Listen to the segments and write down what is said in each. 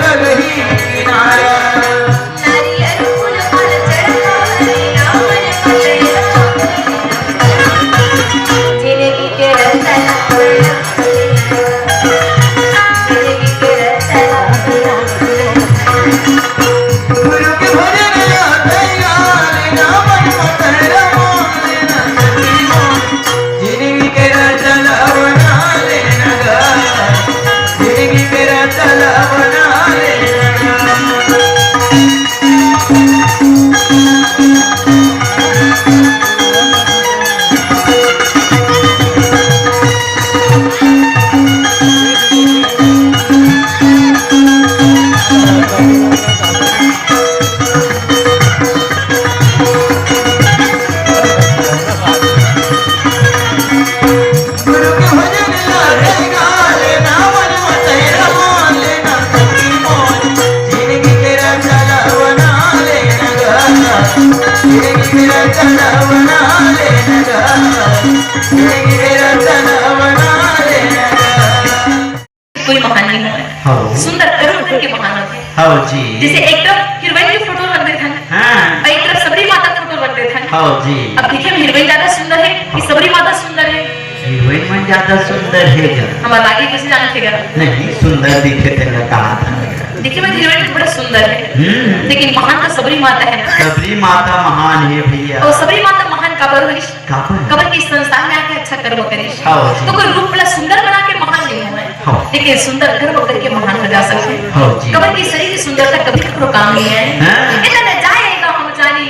लगही किनारा। नारियल फूल फल चढ़ाए रावण पकड़ जिंदगी के रतन जिंदगी के रतन गुरु के भजन गाते गाने रावण पकड़ मोले न सकी मोल। जिंदगी के रतन बना लेना गा, जिंदगी के रतन बना लेना गा। गुरु के भजन गाते गाने रावण पकड़ मोले न सकी मोल। जिंदगी के रतन बना लेना गा, जिंदगी के रतन बना लेना गा, जिंदगी के रतन बना लेना गा। कोई महान नहीं है हाँ सुंदर करुण के महान होते हैं। हाँ जी जैसे एक तरफ हीरोइन की फोटो रख देते हैं हाँ और एक तरफ सबरी माता की फोटो रख देते हैं। हाँ जी अब देखिए हीरोइन ज्यादा सुंदर है कि सबरी माता सुंदर है? हीरोइन में ज्यादा सुंदर है क्या? हमारा आगे किसी जान थे नहीं सुंदर दिखे तेरा कहा था। देखिए मैं हीरोइन बड़ा सुंदर है लेकिन महान तो सबरी माता है ना। सबरी माता महान है भैया। और सबरी माता महान काबर हरीश काबर? कबर की संसार में आके अच्छा कर्म करीश। हाँ जी। तो कोई रूप वाला सुंदर बना के महान नहीं होना है हाँ। लेकिन सुंदर कर्म करके महान हो जा सकते हैं। हाँ जी। कबर की शरीर की सुंदरता कभी कभी काम नहीं है। हाँ। इतना जाएगा हम जानी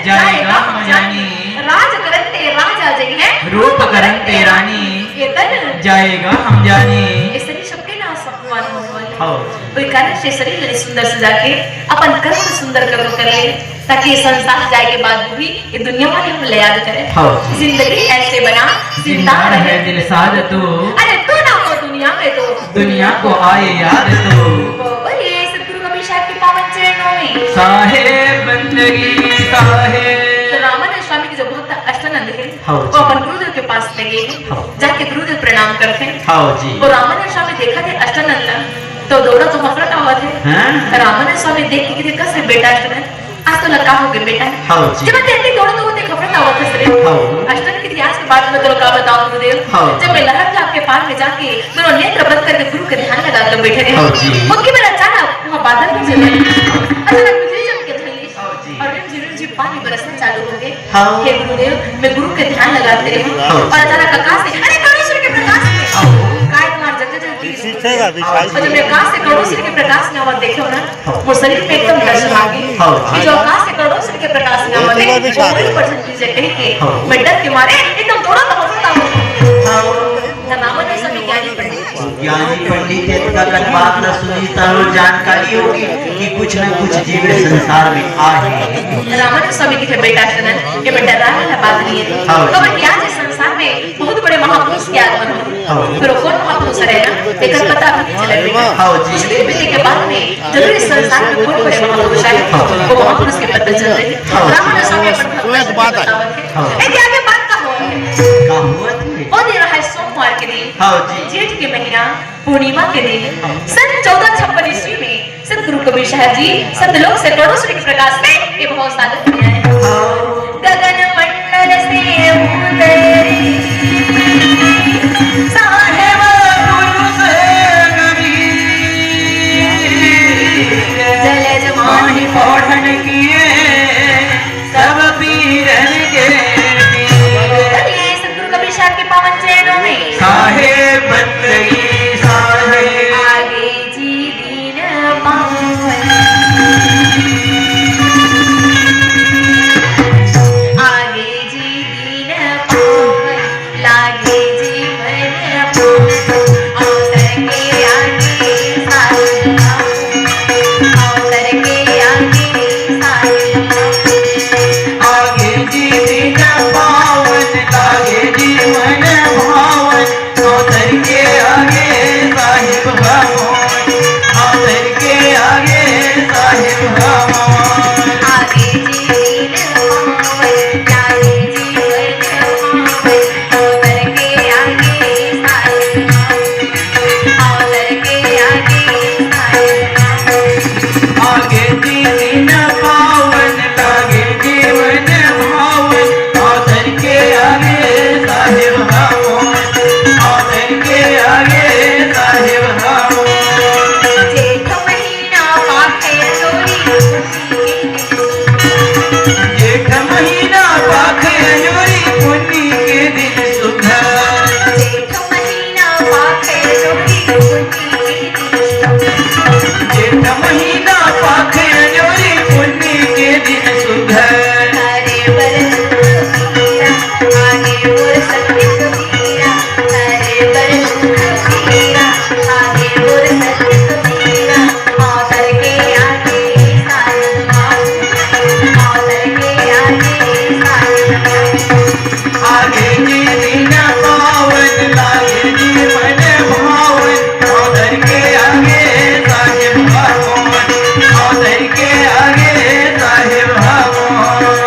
जाएगा हम जानी। राज करते राजा जग है रूप करंते रानी। इतना जाएगा हम जानी। इस शरीर सबके ना सम्मान होने वाले हाँ कोई कारण से शरीर ले सुंदर सजा के अपन कर्म सुंदर कर्म कर ले ताकि संसार जाए के बाद भी ये दुनिया वाले हम याद करें। हाँ। जिंदगी ऐसे बना जिंदा रहे दिल साज तो, अरे तू ना हो दुनिया में तो दुनिया को आए याद तो। बोले सतगुरु कबीर साहब के पावन चरणों में साहेब बंदगी साहेब। तो रामानंद स्वामी के जो भक्त अष्टानंद है हाँ वो जी। अपन गुरुदेव के पास ले गए हाँ। जाके गुरुदेव प्रणाम करते हैं। हाँ जी वो रामानंद स्वामी देखा थे अष्टानंद तो दौड़ा तो हफरत हुआ थे। हाँ? रामानंद स्वामी देख के कहते कैसे बेटा अष्टानंद आज तो लगा हो गए बेटा। हाँ जी जब मैं देखती दौड़ो तो वो देख हफरत हुआ था सरे। हाँ। अष्टानंद के इतिहास के बारे में तो का बताऊं गुरुदेव। हाँ। जब मैं लहर जाग के पार में जाके मेरा नेत्र बंद करके गुरु के ध्यान लगा कर बैठे थे। हाँ जी। मुक्की में अचानक वहाँ बादल में चले अचानक बिजली चमके धली हाँ जी। और रिमझिम पानी बरसना चालू हो गए। हाँ। हे गुरुदेव मैं गुरु के ध्यान लगाते रही हाँ। और अचानक आकाश से अरे करुण सूर्य के प्रकाश में काय तुम्हारा जगह सीखेगा विश्वास और जब मैं आकाश से करोड़ों सूर्य के प्रकाश में आवाज देखे हो ना वो शरीर में एकदम दर्शन आ गई हाँ। कि जो आकाश से करोड़ों सूर्य के प्रकाश में आवाज ये तो विश्वास है। 1% कह के हाँ। मैं डर के मारे एकदम दौड़ा तो होता हाँ। नामों सभी ज्ञानी पंडित ज्ञानी पंडित है का कल बात न सुनी तारो जानकारी होगी कि कुछ न कुछ जीव संसार में आ है। रामानंद स्वामी की थे बेटा अष्टानंद ये बेटा डरा वाला बात नहीं है। हाँ। तो मैं क्या है संसार में बहुत बड़े महापुरुष के आगमन हो हाँ। फिर वो कौन महापुरुष रहेगा लेकिन पता भी नहीं चलेगा। हाँ जी। कुछ दिन बीतने के बाद में जरूर इस संसार में कौन बड़े महापुरुष आए वो महापुरुष के पता चल रहे हाँ। रामानंद स्वामी अपन बात है। हाँ। एक आगे बात का हो का हुआ थे? और दे रहा है सोमवार के दिन हाँ जी जेठ के महीना पूर्णिमा के दिन सन 1456 ईस्वी में सतगुरु कबीर साहब जी सतलोक से करोड़ों सूर्य के प्रकाश में ये बहुत साधन किया है। गगन मंडल से उतरी साहेब गुरु से गरी जल जमानी पौधन किए सब पीरन के ये सतगुरु कबीर साहब के पावन चरणों में साहेब बंदगी साहेब। आगे जी दीन पावन आगे जी दीन पावन लागे जीवन पावन अवतर के आगे साधन अवतर के आगे साधन जेठ महीना पाखे अंजोरी पुण्य के दिन सुधर हरे बरस मीरा आगे बोल सत्य कबीरा हरे बरस मीरा आगे बोल सत्य कबीरा मौसर के आगे साजन मौसर के आगे साजन आगे के दिन पावन लागे जीवन भावन औधर के आगे साहेब भगवान औधर के आगे साहेब भगवान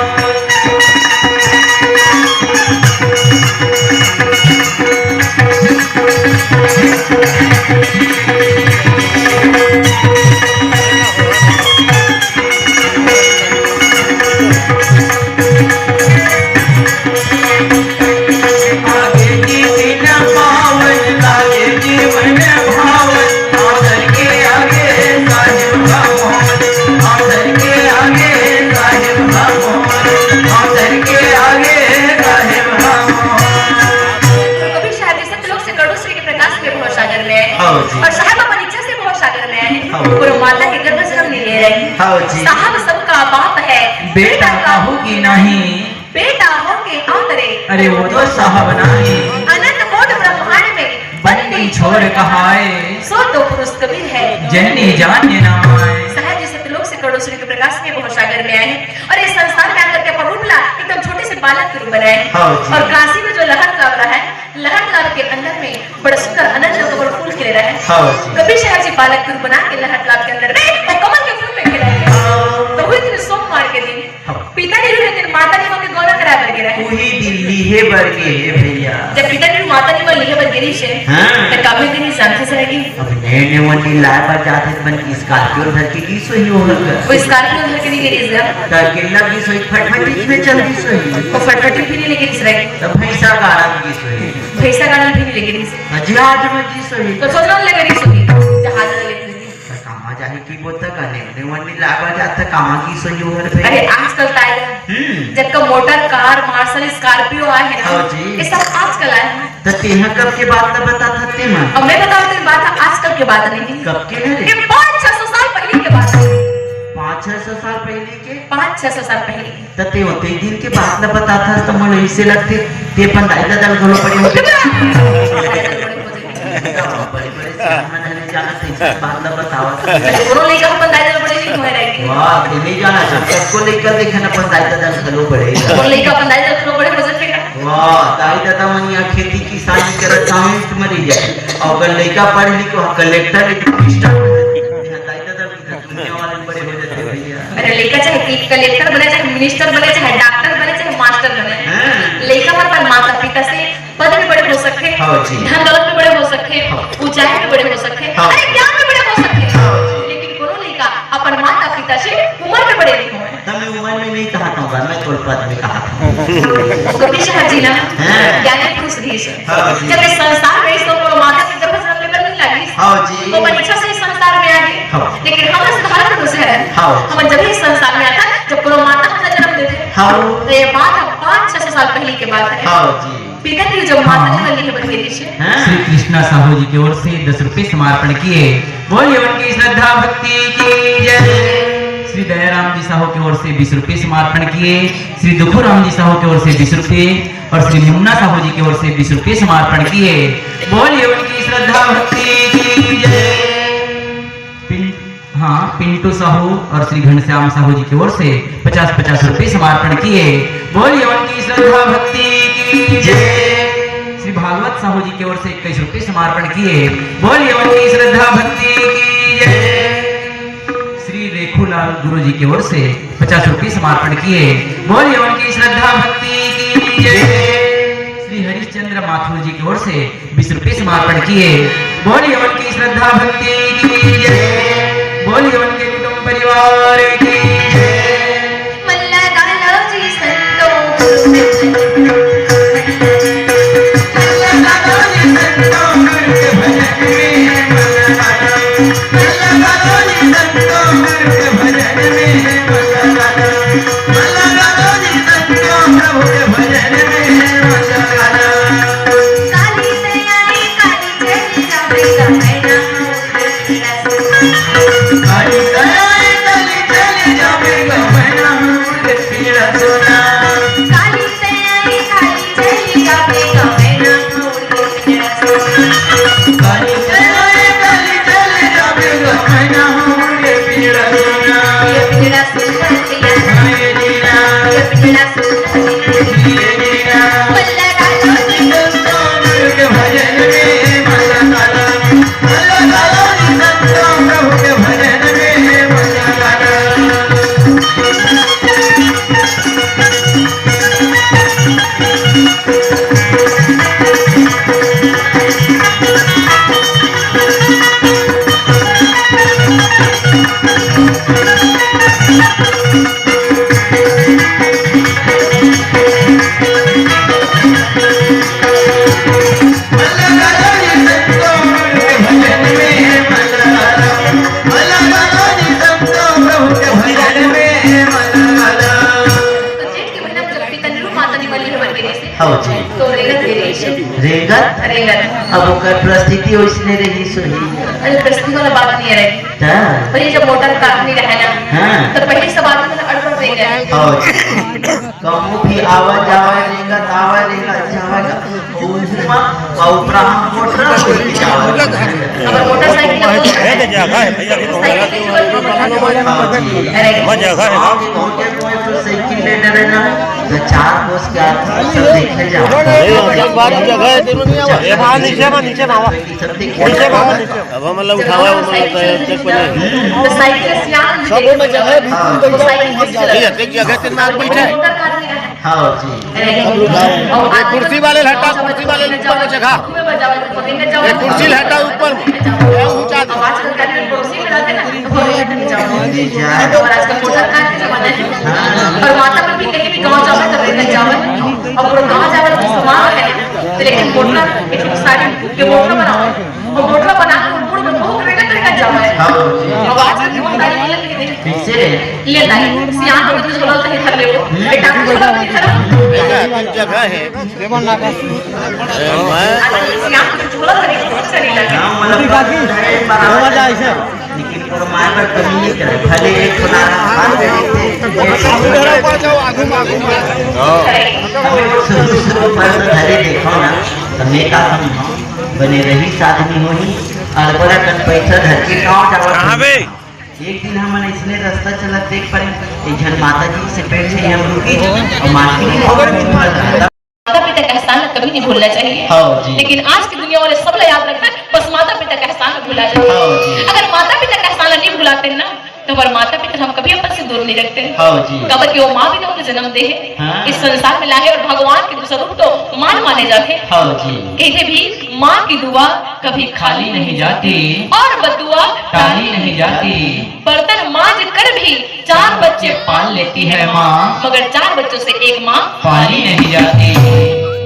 आगे के दिन पावन लागे जीवन भावन औधर के आगे साहेब भगवान औधर के आगे साहेब भगवान औधर के आगे साहेब भगवान कभी शायद सत्य लोग से करोड़ों श्री के प्रकाश में बहुत सागर में आए हाँ जी। और साहब अपनी इच्छा से बहुत सागर में आए हाँ। गुरु माता के गर्भ से हम ले रहे हैं हाँ जी। साहब सबका बाप है बेटा कहू की नहीं बेटा होंगे आदरे अरे वो तो साहब नहीं अनंत कोट ब्रह्मांड में बंदी छोड़ कहाए सो तो पुरुष कबीर है जन्नी जान्य नामाए साहब जी सतलोक से करोड़ों सूर्य के प्रकाश में बहुत सागर में आए हैं और इस संस्थान में आकर के अपन रूपला एकदम छोटे से बालक के रूप बनाए हैं। हाँ जी। और काशी में जो लहर ताल रहा है लहर ताल के अंदर में बड़ा सुंदर अनंत कमल फूल खिल रहा है। हाँ जी। कभी शहर जी बालक के रूप बना के लहर ताल के अंदर में और कमल के फूल में खिला है। तो हुई दिन सोमवार के दिन हाँ। पिताजी ने दिन माता जी के गौना करा कर गिरा है। वही दिल्ली है बरगे है भैया जब पिताजी माता जी को लिए गिरी से हाँ। तो काफी दिन शांति से रहेगी। अब नए वंडी लाए पर जाते बन की स्कॉर्पियो धर के की सोई हो वो स्कॉर्पियो घर के लिए गिरी से तर किल्ला की सोई फटफट में जल्दी सोई वो फटफटी फिर लेके इस रहेगी तब भैंसा गाड़ा की सोई भैंसा गाना फिर लेके इस जहाज में की सोई तो सोच रहा हूँ लेकर इस होगी जहाज लेकर कामा जाने की बोलता करने वंडी लाए जाता कामा की सोई हो अरे आजकल टाइगर जब का मोटर कार मार्शल स्कॉर्पियो आए हैं हाँ ना जी। ये सब आजकल आए हैं। तो तेहा कब के बात न बता था तेमा अब मैं बताऊँ तेरी बात आजकल की बात नहीं कब के न रे ये 500-600 साल पहले की बात है 500-600 साल पहले के 500-600 साल पहले की। तो ते होते दिन के बात न बता था तो मन ऐसे लगते ते पण दादा दल घलो पड़े होते बड़े बड़े सामान है जाना थे बात न बतावा दोनों लेकर अपन दादा बड़े नहीं हुए रहेंगे वाह ते नहीं जाना सबको लेकर देखना पण दादा दल घलो पड़े दोनों लेकर अपन दादा दोनों बड़े हो सकेगा वाह दादा मन यहाँ खेती किसानी करत कामेंट मरी जाए और अगर लड़का पढ़ लिखो कलेक्टर मिनिस्टर दादा दल की दुनिया वाले बड़े हो जाते भैया अरे लेकर चाहे कलेक्टर बने चाहे मिनिस्टर बने चाहे डॉक्टर बने चाहे मास्टर बने लेकर पर माता पिता से पद में बड़े हो सकते हैं हाँ जी। धन दौलत में बड़े हो सकते हैं ऊंचाई में बड़े हो सकते हैं हाँ। अरे ज्ञान में बड़े हो सकते हैं हाँ जी। लेकिन कोनो लेकर अपन माता पिता से उम्र में बड़े नहीं हुए तब मैं उम्र में नहीं कहा था मैं थोड़ा पद में कहा था कभी शाह जी ना हाँ। ज्ञानी पुरुष भी है हाँ जी। जब इस संसार में इस तो माता के गर्भ से हमने नहीं लगी हाँ जी। तो परीक्षा से इस संसार में आ गए हाँ। लेकिन हम साधारण पुरुष है हाँ। हम जब इस संसार में आता जब कोनो माता हमें जन्म देते हाँ। तो ये बात 500 साल पहले की बात है हाँ जी पिता की जब माता ने बनी है बनी है श्री कृष्णा साहू जी की ओर से 10 रुपए समर्पण किए। बोलिए उनकी श्रद्धा भक्ति की जय। श्री दयाराम जी साहू की ओर से 20 रुपए समर्पण किए। श्री दुखुराम जी साहू की ओर से 20 रुपए और श्री मुन्ना साहू जी की ओर से 20 रुपए समर्पण किए। बोलिए उनकी श्रद्धा भक्ति की जय। पिंटू साहू और श्री घनश्याम साहू जी की ओर से 50-50 रुपए समर्पण किए। बोलिए उनकी श्रद्धा भक्ति की जय। श्री भागवत साहू जी की ओर से 21 रुपए समर्पण किए। बोलिए उनकी श्रद्धा भक्ति की जय। श्री रेखूलाल गुरु जी की ओर से 50 रुपए समर्पण किए। बोलिए उनकी श्रद्धा भक्ति की जय। श्री हरिश्चंद्र माथुर जी की ओर से 20 रुपए समर्पण किए। बोलिए उनकी श्रद्धा भक्ति की जय। बोलिए उनके कुटुंब परिवार की जय। मल्ला गालो जी संतों काली से आई काली चली जावे समय ना काली दयाई चली चली जावे गमना उड़ पिंजड़ा सोना काली से आई काली चली जावे गमना उड़ पिंजड़ा सोना काली दयाई चली चली जावे गमना उड़ पिंजड़ा सोना ये पिंजड़ा सोना दिया ये जीना ये पिंजड़ा सोना ये जीना बल्ला डालो के भजन में मजा काला मजा काला संतो प्रभु के भजन में मजा काला तो रेगत रेगत रेगत अब ओकर परिस्थिति ओइसने रही सोही अरे परिस्थिति वाला बात नहीं रही ता पर ये जब मोटर काटनी रहे ना हाँ। तो पहले सब आदमी ना अड़बड़ रह गए कहूँ भी आवा जावा रेगत जावा उमा औपरा मोटर कोई जावा अगर मोटरसाइकिल साइकिल ले डरे ना तो चार कोस के आदमी सब देखे जाओ जगह है तेरे नहीं आवा ये वहां नीचे ना आवा सब देखे नीचे अब हम लोग उठावा चेक पर तो साइकिल से यार सब में जगह है तो साइकिल ठीक है एक जगह तेरे में बैठे मोटर काटनी रहे हाँ जी और कुर्सी वाले हटा कुर्सी वाले ऊपर में जगह में बजाओ पकड़ में जाओ एक कुर्सी हटा ऊपर में ये ऊंचा दे आवाज कर कर पड़ोसी में रहते ना तो बोले नहीं जाओ और आजकल मोटर कार के जमाना है और माता पर भी कहीं भी गांव जाओ तो लेकर जाओ और पूरा गांव जाओ तो सामान है तो लेकिन मोटर एक सारी के मोटर बनाओ और मोटर बना के पूरा में बहुत रेगा जाओ आवाज करके बताइए बोले कि कैसे ले लाई सियान को तुझे बोलता है कर ले वो बेटा को बोलता है कर जगह है देवन ना का मैं सियान को बोलता है कुछ नहीं लगा हाँ मतलब बराबर ऐसे लेकिन फरमाए पर कमी नहीं करे भले एक खुला हाथ इधर ऊपर जाओ आगू आगू शुरू पर तो धरे देखो ना तो नेता हम बने रही साधनी होही और बड़ा कन पैसा धर के गाँव जावा कहाँ बे एक दिन हम इसने रास्ता चलत देख पर एक जन माता जी से बैठे हम रुके और मार्केट में माता पिता का एहसान कभी नहीं भूलना चाहिए हाँ जी। लेकिन आज की दुनिया वाले सब लोग याद रखना बस माता पिता का एहसान भूला हाँ जाए जी। अगर माता पिता का एहसान नहीं भुलाते ना तो हमारे माता पिता हम कभी अपन से दूर नहीं रखते हाँ जी। कबर की वो माँ भी तो उन्हें जन्म दे है हाँ। इस संसार में लाए और भगवान के दूसरा रूप तो मां माने जाते हाँ जी। कहते भी माँ की दुआ कभी खाली नहीं जाती और बदुआ टाली नहीं जाती। बर्तन मांज कर भी 4 बच्चे पाल लेती है माँ, मगर 4 बच्चों से एक माँ पाली नहीं जाती।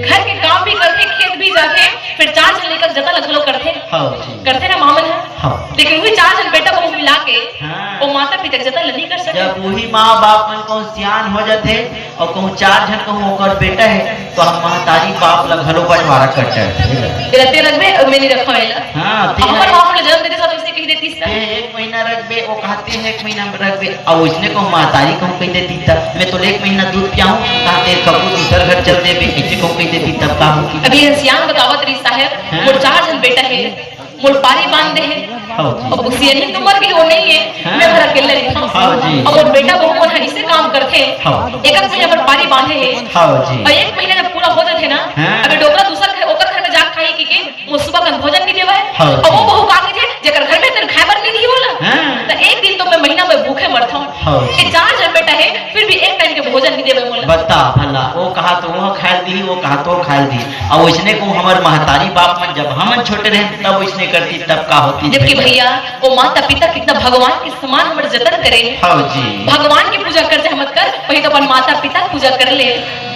घर के काम भी करते खेत भी जाते फिर 4 जन लेकर जता लग लो करते ना मामन है हाँ। लेकिन वही 4 जन बेटा बहू मिला के हाँ। वो माता पिता जता नहीं कर सकते जब वही माँ बाप मन को सियान हो जाते और कहूँ 4 जन कहूँ ओकर बेटा है तो हम महतारी बाप लग घलो बंटवारा करते हैं रहते रखबे मैंने रखा वेला हाँ हमारे बाप ने जन्म देते साथ वैसे कह देती ते 1 महीना रखबे वो कहते हैं 1 महीना में रखबे और उसने कहूँ महतारी कहूँ कह देती तब मैं तो 1 महीना दूध पियाऊँ कहते कबू दूसर घर चल देबे ऐसे कहूँ कह देती तब का होगी अभी सियान बतावत रही साहब हाँ। मोर 4 जन बेटा है मोर पारी बांध दे है हाँ और बुसियनी तो मर गई वो नहीं है हाँ। मैं घर अकेले रही हूं हाँ जी। और मोर बेटा बहू मन हनी से काम करते हाँ। एक महीना पर पारी बांधे है हाँ जी। और 1 महीना जब पूरा हो जाते ना हाँ। अगर डोकरा दूसर घर ओकर घर में जा खाई के वो सुबह का भोजन नहीं देवा है हाँ। और वो बहू का के जेकर घर में तेरे खाए बर नहीं दी बोला हाँ। तो एक दिन तो मैं महीना में भूखे मरता हूं हाँ। ये 4 जन बेटा है फिर भी एक टाइम के भोजन नहीं देवे बोला बता भला वो कहा तो वो खाल दी वो कहा तो खाल दी और उसने को हमार महतारी बाप में जब हम छोटे रहे तब उसने करती तब का होती जबकि भैया वो माता पिता कितना भगवान के समान हमारे जतन करे हाँ जी। भगवान की पूजा करते हम कर वही तो अपन माता पिता की पूजा कर ले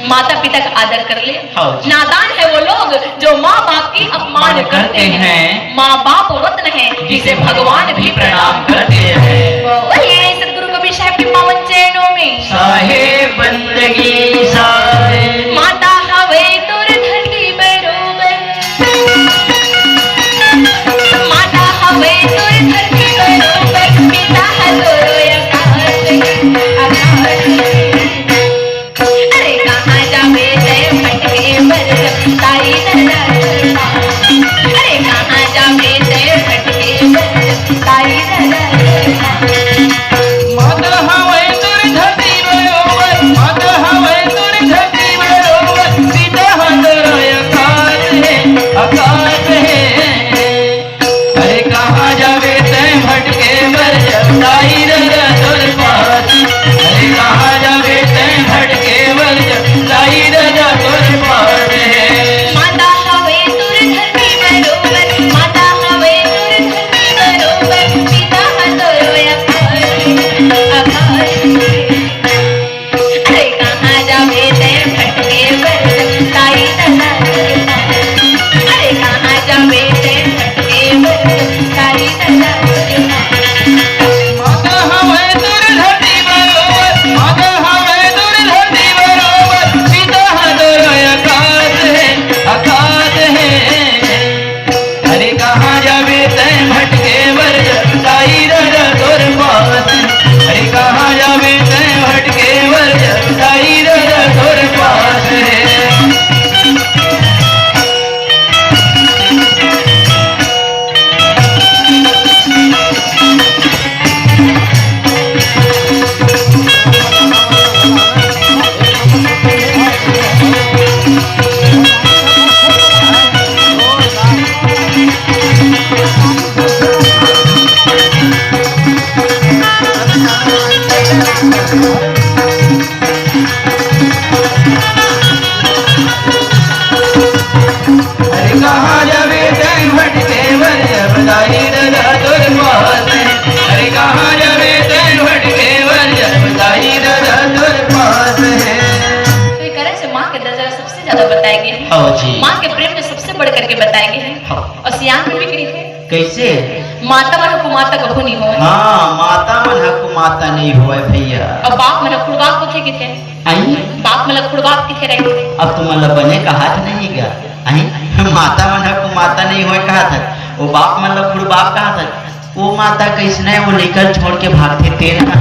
माता पिता का आदर कर ले हाँ। नादान है वो लोग जो माँ बाप की अपमान करते हैं माँ बाप रत्न है जिसे भगवान भी प्रणाम करते हैं बोलिए सतगुरु कबीर साहब के पावन चरणों में साहेब बंदगी साहे माता हवे तुर धरती बरोबर माता हवे तुर धरती बरोबर कैसे? माता मन कुमाता कभू नहीं होए हाँ, माता मन हक माता नहीं होए भैया। अब बाप मन खुड़बाप होथे किथे आई बाप मन खुड़बाप किथे रहे अब तुम बने कहा था नहीं गा? आई माता मन हक माता नहीं होए कहा था, वो बाप मन खुद बाप कहा था। वो माता कैसने वो लेकर छोड़ के भागते थे ना।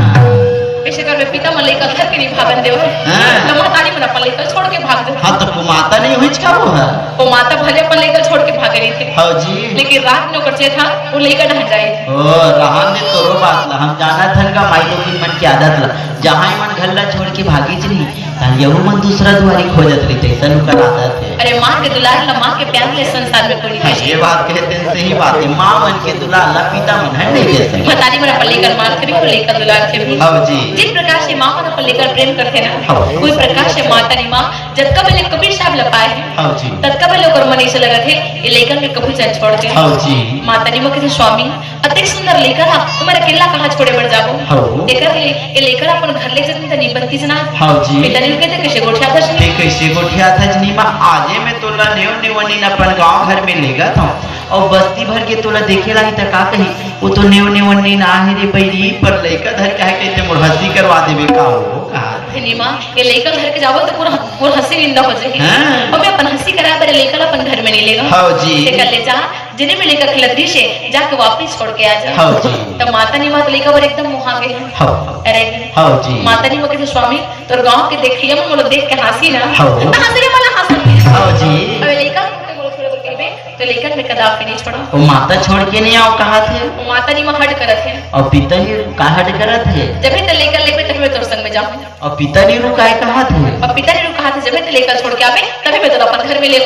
ऐसे कर में पिता मन लेकर घर के नहीं भागन देव हाँ। तो महतारी मन अपन लेकर छोड़ के भाग दे हाँ तो वो माता नहीं हुई क्या वो है? वो माता भले अपन लेकर छोड़ के भाग रही थी हाँ जी। लेकिन रात नौकर से था वो लेकर ढह जाए ओ रहा ने तोरो बात ला हम जाना थन का माई लोग की मन की आदत ला जहाँ मन घर ला छोड़ के भागी चली ताल यहू मन दूसरा दुआरी खोजत रही थे सन का आदत है। अरे माँ के दुलार ला माँ के प्यार ले संसार में कोई हाँ, ये बात कहते हैं सही बात है। माँ मन के दुलार ला पिता मन है नहीं दे सकते। महतारी मन अपन लेकर मार करी को लेकर दुलार थे भी हाँ जी। जिस प्रकार से माँ मन अपन लेकर प्रेम करते ना हाँ। कोई प्रकार से माता ने माँ जब कब ले कबीर साहब लपाए हैं हाँ जी। तब कब लोग मन ऐसे लगा थे ये लेकर में कभी चल छोड़ के हाँ जी। माता ने मुझे स्वामी अति सुंदर लेकर तुम्हारे किला कहाँ छोड़े बढ़ जाओ हाँ। लेकर ले ये लेकर अपन घर ले जाते नहीं बनती जना हाँ जी। पिता ने कहते कैसे गोठिया था ते कैसे गोठिया था जनी माँ आजे में तोला नेव नेवनी अपन गांव घर में लेगा था और बस्ती भर के तोला देखे लाई त का कही वो तो नेव नेवनी ना है रे बैरी पर लेकर धर कह कहते मोर हंसी करवा देबे का हो कहा नीमा ये लेकर घर के जाओ तो पूरा हंसी विंदा हो जाएगी हाँ। और मैं अपन हंसी करा पर लेकर अपन घर में नहीं लेगा हाँ जी। ते कर ले जा जिन्हें में लेकर खिलती से जाके वापस छोड़ के आ जा हाँ जी। तो माता नी माता लेकर वो एकदम मुहा गए हाँ। अरे हाँ जी। माता नी माँ कहते स्वामी तो गांव के देखिए हम लोग देख के हंसी ना हाँ। तो हंसी रे वाला हंस हाँ जी। अब लेकर थोड़े बोल के तो लेकर मैं कदापि नहीं छोड़ा वो माता छोड़ के नहीं आओ कहा थे वो माता नी माँ हट करत है और पिता ने का हट करत है जब तो लेकर लेकर तभी मैं तोर संग में जाऊं और पिता ने रू काय कहा थे और पिता ने कहा था जब मैं लेकर छोड़ के आवे तभी मैं तो अपन घर में ले